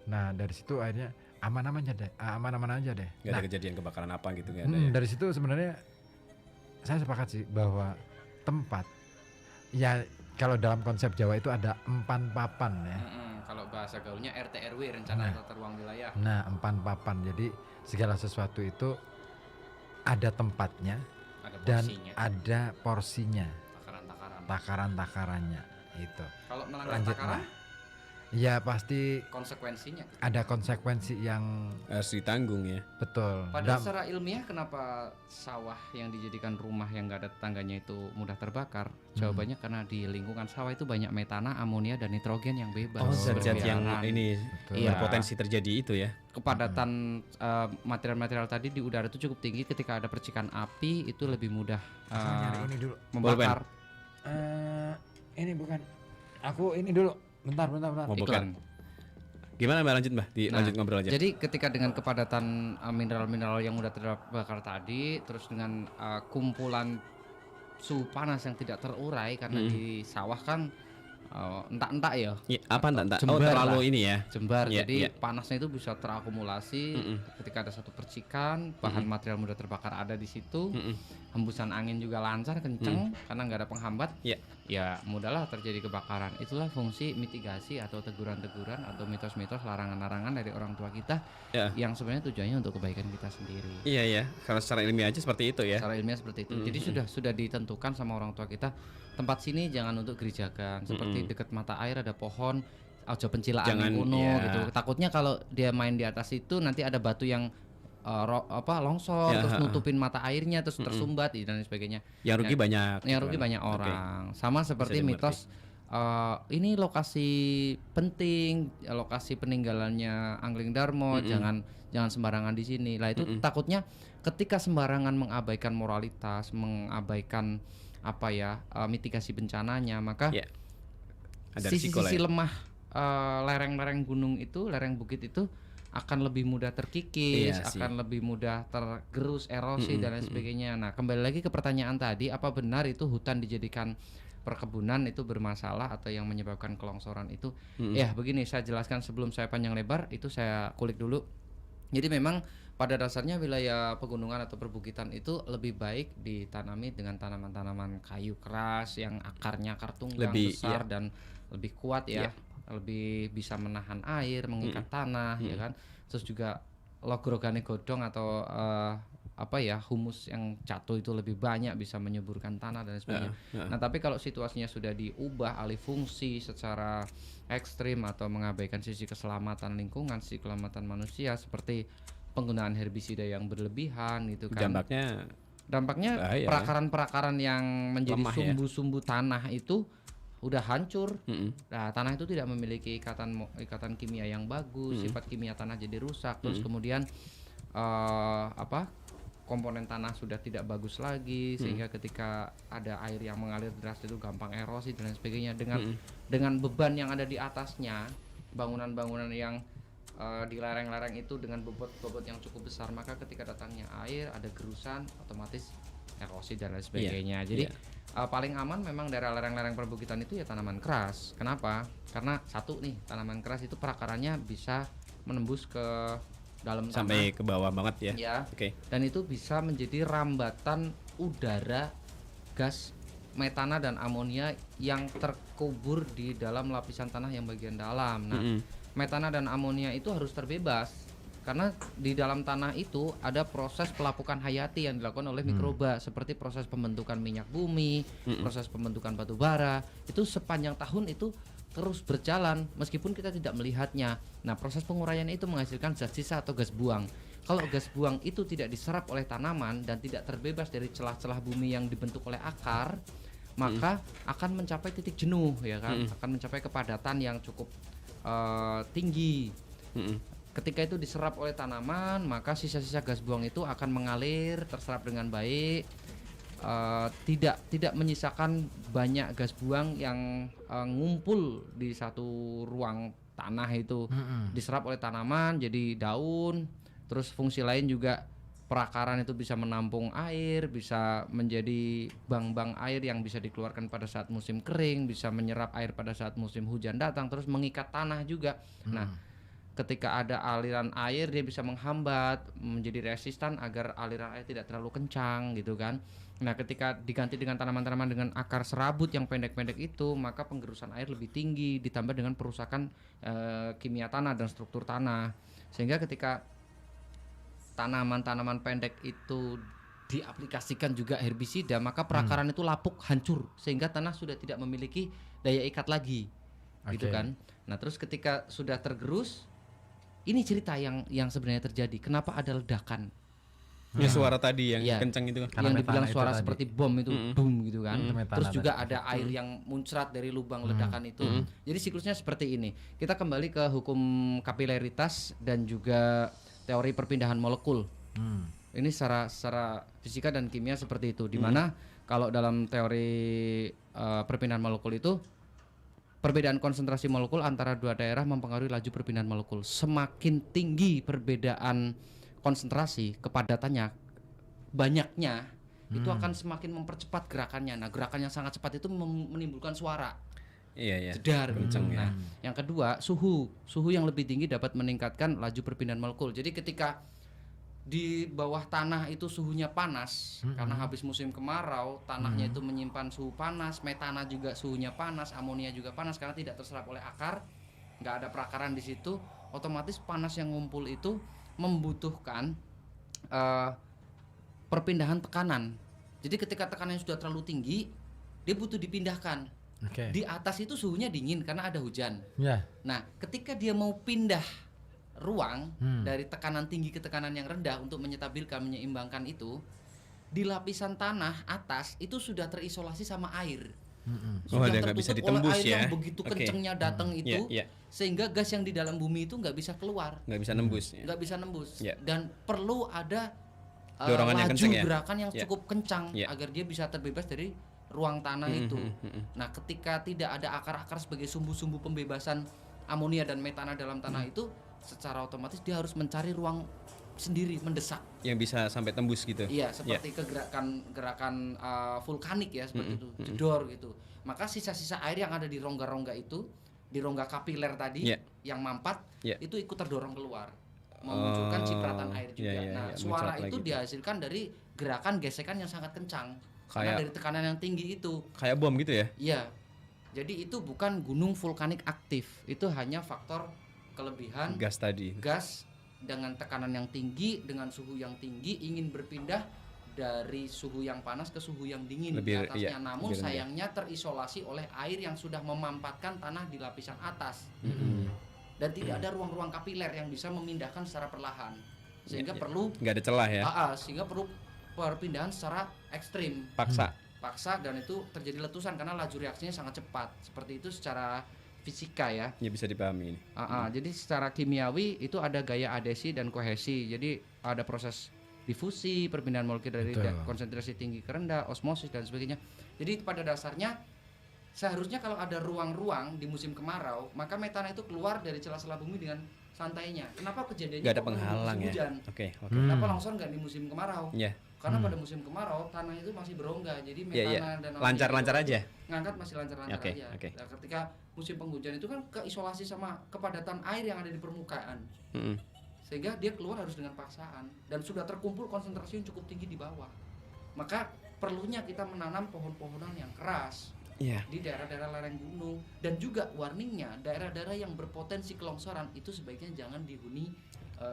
Nah dari situ akhirnya aman-aman aja deh. Nggak Nah, ada kejadian kebakaran apa gitu nggak ada ya? dari situ sebenarnya saya sepakat sih bahwa tempat ya kalau dalam konsep Jawa itu ada empan papan ya. Kalau bahasa gaulnya RT RW, rencana tata ruang wilayah. Nah, empan papan. Jadi segala sesuatu itu ada tempatnya Ada dan porsinya, ada porsinya, takaran-takaran. takaran-takarannya itu. Kalau melanggar Lanjut, takaran, Mbak. Ya pasti konsekuensinya. ada konsekuensi yang Harus ditanggung ya. betul. Padahal secara ilmiah kenapa sawah yang dijadikan rumah yang nggak ada tetangganya itu mudah terbakar? Jawabannya karena di lingkungan sawah itu banyak metana, amonia, dan nitrogen yang bebas. Zat-zat yang berkeliaran. ini Iya. berpotensi terjadi itu ya. Kepadatan material-material tadi di udara itu cukup tinggi. Ketika ada percikan api itu lebih mudah Saya nyari ini dulu. membakar. Ini bukan. Aku ini dulu. Bentar. Mau Iklan. Gimana Mbak, lanjut Mbak? Lanjut ngobrol aja. Jadi ketika dengan kepadatan mineral-mineral yang mudah terbakar tadi, terus dengan kumpulan suhu panas yang tidak terurai karena di sawah kan entak-entak ya, Ya, apa enggak? Oh, jember terlalu lah. ini ya. jembar, Iya, jadi iya. panasnya itu bisa terakumulasi. Ketika ada satu percikan, bahan material mudah terbakar ada di situ, hembusan angin juga lancar kenceng karena nggak ada penghambat. Iya. Ya mudahlah terjadi kebakaran. Itulah fungsi mitigasi atau teguran-teguran atau mitos-mitos, larangan-larangan dari orang tua kita Ya. yang sebenarnya tujuannya untuk kebaikan kita sendiri. Iya ya, karena secara ilmiah aja seperti itu ya. Secara ilmiah seperti itu. Jadi sudah ditentukan sama orang tua kita, tempat sini jangan untuk gerijakan. Seperti dekat mata air ada pohon, ojo pencilaan Jangan, kuno ya. gitu. Takutnya kalau dia main di atas itu nanti ada batu yang longsor, Ya, terus nutupin mata airnya, terus tersumbat dan sebagainya. Yang rugi banyak. Yang gitu rugi kan. banyak Oke. orang. Sama seperti dimengerti. mitos ini lokasi penting, lokasi peninggalannya Angling Darmo, jangan sembarangan di sini. Lah itu takutnya ketika sembarangan mengabaikan moralitas, mengabaikan mitigasi bencananya, maka Ya. Ada risiko lah sisi-sisi ya. lemah lereng-lereng gunung itu, lereng bukit itu akan lebih mudah terkikis, Iya sih. akan lebih mudah tergerus, erosi dan lain sebagainya. Nah, kembali lagi ke pertanyaan tadi, apa benar itu hutan dijadikan perkebunan itu bermasalah atau yang menyebabkan kelongsoran itu? Ya, begini saya jelaskan sebelum saya panjang lebar, itu saya kulik dulu. Jadi memang pada dasarnya wilayah pegunungan atau perbukitan itu lebih baik ditanami dengan tanaman-tanaman kayu keras yang akarnya akar tunggang Lebih, besar dan lebih kuat ya, lebih bisa menahan air, mengikat tanah ya kan. Terus juga logrogane godong atau humus yang jatuh itu lebih banyak, bisa menyuburkan tanah dan sebagainya. Nah, tapi kalau situasinya sudah diubah alih fungsi secara ekstrim atau mengabaikan sisi keselamatan lingkungan, sisi keselamatan manusia seperti penggunaan herbisida yang berlebihan gitu kan. Dampaknya bahaya. perakaran-perakaran yang menjadi Lemah ya. sumbu-sumbu tanah itu udah hancur. Nah, tanah itu tidak memiliki ikatan kimia yang bagus, sifat kimia tanah jadi rusak. Terus kemudian komponen tanah sudah tidak bagus lagi, sehingga ketika ada air yang mengalir deras itu gampang erosi dan lain sebagainya. Dengan beban yang ada di atasnya, bangunan-bangunan yang di lereng-lereng itu dengan bobot yang cukup besar, maka ketika datangnya air ada gerusan, otomatis erosi dan lain sebagainya. Jadi paling aman memang daerah lereng-lereng perbukitan itu ya tanaman keras. Kenapa? Karena satu nih, tanaman keras itu perakarannya bisa menembus ke dalam tanah Sampai ke bawah banget ya. ya. Oke. Dan itu bisa menjadi rambatan udara gas metana dan amonia yang terkubur di dalam lapisan tanah yang bagian dalam. Nah, metana dan amonia itu harus terbebas karena di dalam tanah itu ada proses pelapukan hayati yang dilakukan oleh mikroba, seperti proses pembentukan minyak bumi, proses pembentukan batu bara. Itu sepanjang tahun itu terus berjalan meskipun kita tidak melihatnya. Nah, proses penguraian itu menghasilkan zat sisa atau gas buang. Kalau gas buang itu tidak diserap oleh tanaman dan tidak terbebas dari celah-celah bumi yang dibentuk oleh akar, maka akan mencapai titik jenuh ya kan, akan mencapai kepadatan yang cukup tinggi. Ketika itu diserap oleh tanaman, maka sisa-sisa gas buang itu akan mengalir, terserap dengan baik. Tidak menyisakan banyak gas buang yang ngumpul di satu ruang tanah itu. Diserap oleh tanaman jadi daun. Terus fungsi lain juga, perakaran itu bisa menampung air, bisa menjadi bank-bank air yang bisa dikeluarkan pada saat musim kering, bisa menyerap air pada saat musim hujan datang, terus mengikat tanah juga. Nah, ketika ada aliran air dia bisa menghambat, menjadi resistan agar aliran air tidak terlalu kencang gitu kan. Nah, ketika diganti dengan tanaman-tanaman dengan akar serabut yang pendek-pendek itu, maka penggerusan air lebih tinggi ditambah dengan perusakan kimia tanah dan struktur tanah. Sehingga ketika tanaman-tanaman pendek itu diaplikasikan juga herbisida, maka perakaran itu lapuk, hancur, sehingga tanah sudah tidak memiliki daya ikat lagi, gitu kan. Nah, terus ketika sudah tergerus, ini cerita yang sebenarnya terjadi. Kenapa ada ledakan? Ya suara tadi yang kencang itu kan. Yang dibilang suara seperti bom itu, boom gitu kan. Terus juga tadi. ada air yang muncrat dari lubang ledakan itu. Jadi siklusnya seperti ini. Kita kembali ke hukum kapilaritas dan juga teori perpindahan molekul. Ini secara fisika dan kimia seperti itu. Dimana kalau dalam teori perpindahan molekul itu, perbedaan konsentrasi molekul antara dua daerah mempengaruhi laju perpindahan molekul. Semakin tinggi perbedaan konsentrasi, kepadatannya, banyaknya, itu akan semakin mempercepat gerakannya. Nah, gerakan yang sangat cepat itu menimbulkan suara. Iya. Jedar. Kenceng ya. Nah, yang kedua, suhu yang lebih tinggi dapat meningkatkan laju perpindahan molekul. Jadi ketika di bawah tanah itu suhunya panas, karena habis musim kemarau, tanahnya itu menyimpan suhu panas, metana juga suhunya panas, amonia juga panas karena tidak terserap oleh akar, nggak ada perakaran di situ, otomatis panas yang ngumpul itu membutuhkan perpindahan tekanan. Jadi ketika tekanannya sudah terlalu tinggi, dia butuh dipindahkan. Di atas itu suhunya dingin karena ada hujan. Nah, ketika dia mau pindah ruang dari tekanan tinggi ke tekanan yang rendah untuk menyeimbangkan itu, di lapisan tanah atas itu sudah terisolasi sama air. Sudah dia nggak bisa tertutup ditembus oleh air ya. yang begitu kencengnya datang itu, sehingga gas yang di dalam bumi itu nggak bisa keluar, nggak bisa nembus. nggak bisa nembus. Dan perlu ada dorongan yang laju kenceng ya? gerakan yang cukup kencang agar dia bisa terbebas dari ruang tanah itu. Nah, ketika tidak ada akar-akar sebagai sumbu-sumbu pembebasan amonia dan metana dalam tanah itu, secara otomatis dia harus mencari ruang sendiri, mendesak yang bisa sampai tembus gitu. Iya, seperti gerakan vulkanik ya, seperti itu, jedor gitu. Maka sisa-sisa air yang ada di rongga-rongga itu, di rongga kapiler tadi yang mampat, itu ikut terdorong keluar, memunculkan cipratan air juga. Nah, suara itu dihasilkan dari gerakan gesekan yang sangat kencang karena dari tekanan yang tinggi itu. Kayak bom gitu ya? Iya. Jadi itu bukan gunung vulkanik aktif, itu hanya faktor kelebihan gas tadi. Gas dengan tekanan yang tinggi, dengan suhu yang tinggi, ingin berpindah dari suhu yang panas ke suhu yang dingin di atasnya. Namun sayangnya terisolasi oleh air yang sudah memampatkan tanah di lapisan atas. Dan tidak ada ruang-ruang kapiler yang bisa memindahkan secara perlahan. Sehingga perlu nggak ada celah ya. Sehingga perlu perpindahan secara ekstrim. Paksa dan itu terjadi letusan karena laju reaksinya sangat cepat. Seperti itu secara fisika ya. Ya bisa dipahami ini. Jadi secara kimiawi itu ada gaya adesi dan kohesi. Jadi ada proses difusi, perpindahan molekul dari konsentrasi tinggi ke rendah, osmosis dan sebagainya. Jadi pada dasarnya seharusnya kalau ada ruang-ruang di musim kemarau, maka metana itu keluar dari celah-celah bumi dengan santainya. Kenapa kejadiannya nggak ada penghalang ya? Hujan? Kenapa longsor nggak di musim kemarau? Karena pada musim kemarau tanah itu masih berongga, jadi metana dan lancar-lancar aja. Ngangkat masih lancar-lancar aja. Nah, ketika musim penghujan itu kan keisolasi sama kepadatan air yang ada di permukaan, sehingga dia keluar harus dengan paksaan dan sudah terkumpul konsentrasi yang cukup tinggi di bawah. Maka perlunya kita menanam pohon-pohonan yang keras di daerah-daerah lereng gunung, dan juga warningnya daerah-daerah yang berpotensi kelongsoran itu sebaiknya jangan dihuni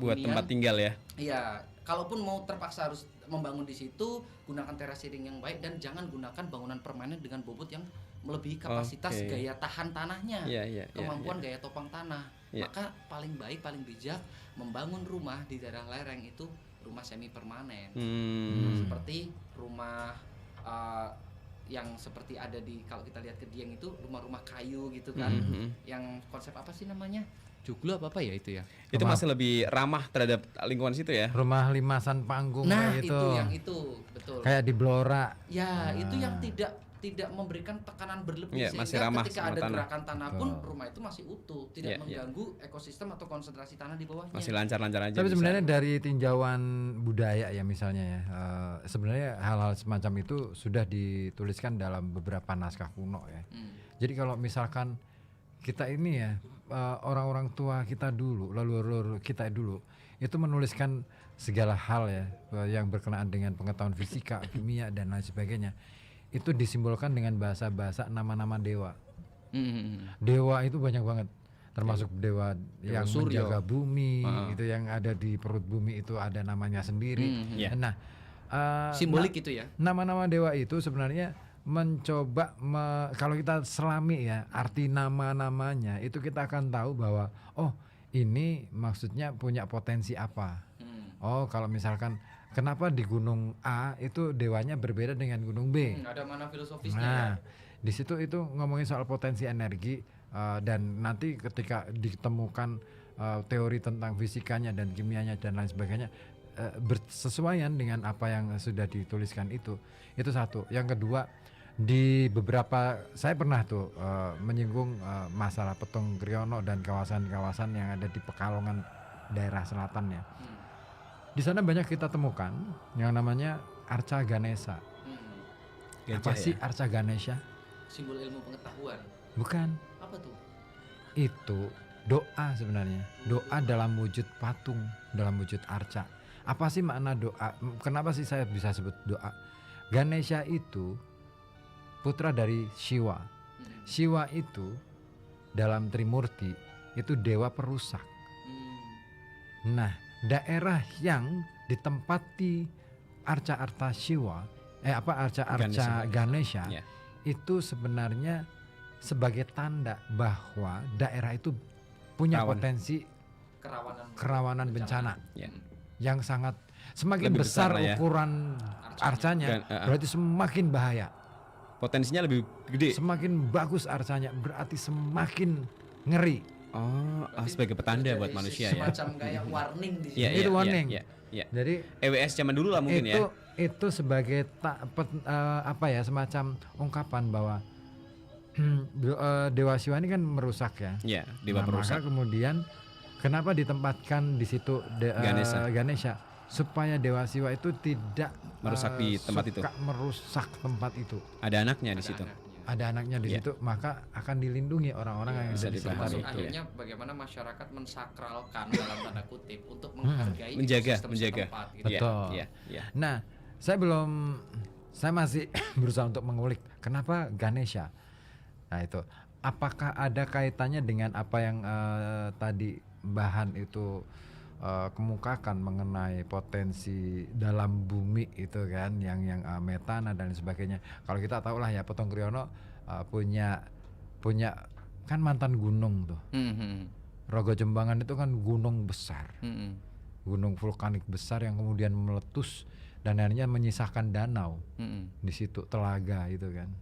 buat tempat tinggal ya. Iya, kalaupun mau terpaksa harus membangun di situ, gunakan terasering yang baik dan jangan gunakan bangunan permanen dengan bobot yang melebihi kapasitas gaya tahan tanahnya, kemampuan gaya topang tanah. Maka paling baik, paling bijak membangun rumah di daerah lereng itu rumah semi permanen, seperti rumah yang seperti ada di, kalau kita lihat ke Dieng itu rumah-rumah kayu gitu kan, yang konsep apa sih namanya? Joglo apa ya itu ya? Itu masih lebih ramah terhadap lingkungan situ ya. Rumah limasan panggung itu yang itu betul. Kayak di Blora. Ya, itu yang tidak memberikan tekanan berlebih masih sehingga ramah ketika ada tanah. gerakan tanah pun rumah itu masih utuh, tidak mengganggu ekosistem atau konsentrasi tanah di bawahnya. Masih lancar-lancar aja. Tapi sebenarnya dari tinjauan budaya ya misalnya ya, sebenarnya hal-hal semacam itu sudah dituliskan dalam beberapa naskah kuno ya. Jadi kalau misalkan kita ini ya orang-orang tua kita dulu, leluhur kita dulu itu menuliskan segala hal ya yang berkenaan dengan pengetahuan fisika, kimia dan lain sebagainya. Itu disimbolkan dengan bahasa-bahasa nama-nama dewa. Dewa itu banyak banget, termasuk dewa yang Suryo. menjaga bumi, itu yang ada di perut bumi itu ada namanya sendiri. Iya. Nah, Simbolik itu ya. nama-nama dewa itu sebenarnya mencoba kalau kita selami ya arti nama-namanya itu kita akan tahu bahwa oh ini maksudnya punya potensi apa. Oh kalau misalkan kenapa di gunung A itu dewanya berbeda dengan gunung B. Ada mana filosofisnya Nah, ya. di situ itu ngomongin soal potensi energi dan nanti ketika ditemukan teori tentang fisikanya dan kimianya dan lain sebagainya bersesuaian dengan apa yang sudah dituliskan itu satu. Yang kedua di beberapa saya pernah tuh menyinggung masalah Petung Kriono dan kawasan-kawasan yang ada di Pekalongan daerah selatan ya. Di sana banyak kita temukan yang namanya Arca Ganesha. Apa Gajah sih ya? Arca Ganesha? Simbol ilmu pengetahuan. Bukan. Apa tuh? Itu doa sebenarnya. Doa dalam wujud patung, dalam wujud arca. Apa sih makna doa? Kenapa sih saya bisa sebut doa? Ganesha itu putra dari Shiva. Shiva itu dalam Trimurti itu dewa perusak. Nah, daerah yang ditempati arca-arca Shiva, arca-arca Ganesha Ya. itu sebenarnya sebagai tanda bahwa daerah itu punya Rawan. potensi kerawanan bencana Ya. yang sangat semakin Lebih besar besar lah ya. ukuran arcanya Dan, berarti semakin bahaya. Potensinya lebih gede. Semakin bagus arcanya berarti semakin ngeri. Oh, sebagai petanda buat manusia ya. Semacam kayak warning di sini. Iya, Itu iya, warning. Iya, iya. Jadi EWS zaman dulu lah mungkin ya. itu sebagai semacam ungkapan bahwa Dewa Shiva ini kan merusak ya. Iya, dewa Nah, perusak. maka kemudian kenapa ditempatkan di situ Ganesha supaya Dewa Shiva itu tidak Merusak di tempat itu. merusak tempat itu. Ada anaknya di situ. Ada anaknya di Iya. situ, maka akan dilindungi orang-orang yang bisa ada di sekitar dipahami. itu. Akhirnya bagaimana masyarakat mensakralkan dalam tanda kutip untuk menghargai Menjaga, ekosistem menjaga. setempat, gitu. Iya, Betul. iya, iya. Nah, saya masih berusaha untuk mengulik kenapa Ganesha. Nah itu, apakah ada kaitannya dengan apa yang tadi bahan itu kemukakan mengenai potensi dalam bumi itu kan, yang metana dan sebagainya. Kalau kita tahu lah ya Petung Kriono punya kan mantan gunung tuh. Rogo Jembangan itu kan gunung besar, gunung vulkanik besar yang kemudian meletus dan akhirnya menyisakan danau di situ, telaga itu kan.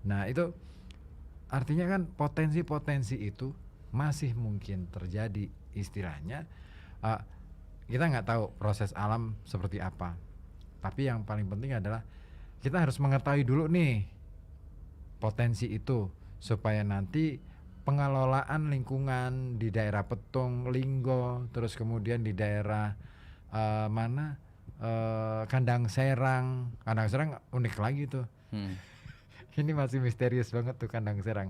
Nah itu artinya kan potensi-potensi itu masih mungkin terjadi. Istilahnya kita nggak tahu proses alam seperti apa, tapi yang paling penting adalah kita harus mengetahui dulu nih potensi itu supaya nanti pengelolaan lingkungan di daerah Petung, Linggo, terus kemudian di daerah Kandang Serang unik lagi tuh. Ini masih misterius banget tuh Kandang Serang.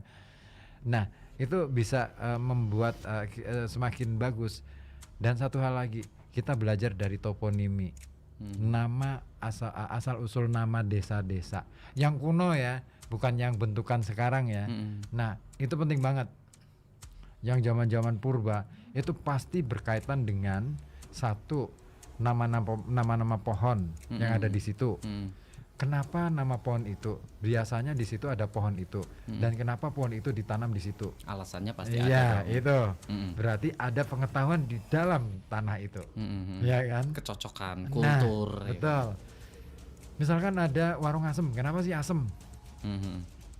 Nah itu bisa membuat semakin bagus. Dan satu hal lagi, kita belajar dari toponimi, nama asal usul nama desa-desa yang kuno ya, bukan yang bentukan sekarang ya. Nah itu penting banget. Yang zaman-zaman purba itu pasti berkaitan dengan satu nama-nama pohon yang ada di situ. Kenapa nama pohon itu? Biasanya di situ ada pohon itu, dan kenapa pohon itu ditanam di situ? Alasannya pasti Iya, ada. itu. Berarti ada pengetahuan di dalam tanah itu. Ya kan? Kecocokan, Nah, kultur. betul. Misalkan ada warung asem, kenapa sih asem?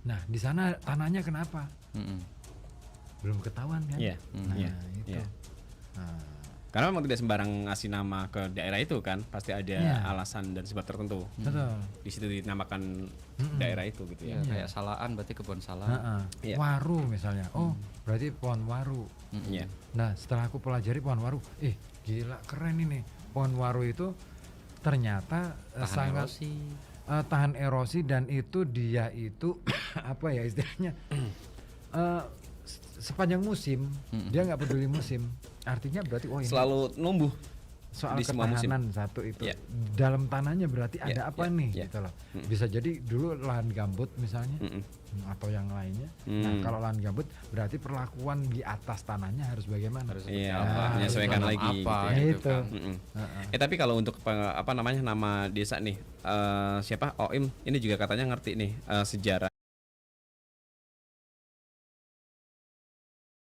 Nah, di sana tanahnya kenapa? Belum ketahuan kan? Iya, Nah, iya, itu. iya. Nah, Karena memang tidak sembarang ngasih nama ke daerah itu kan, pasti ada Iya. alasan dan sebab tertentu. betul. Di situ dinamakan daerah itu gitu ya. Ya, kayak salaan berarti kebun salam. Iya. Waru misalnya. Oh, berarti pohon waru. Iya. Nah, setelah aku pelajari pohon waru, gila keren ini. Pohon waru itu ternyata sangat erosi. tahan erosi, dan itu dia itu apa ya istilahnya sepanjang musim dia nggak peduli musim, artinya berarti ini Selalu numbuh. soal di semua musim. ketahanan satu itu. Ya. Dalam tanahnya berarti Ya, ada apa ya, nih ya. gitu loh. Bisa jadi dulu lahan gambut misalnya Mm-mm. atau yang lainnya. Nah, kalau lahan gambut berarti perlakuan di atas tanahnya harus bagaimana? Iya, apa, menyesuaikan Tanam lagi. apa gitu. gitu Itu. kan. Mm-mm. Tapi kalau untuk apa namanya nama desa nih, siapa Oim ini juga katanya ngerti nih sejarah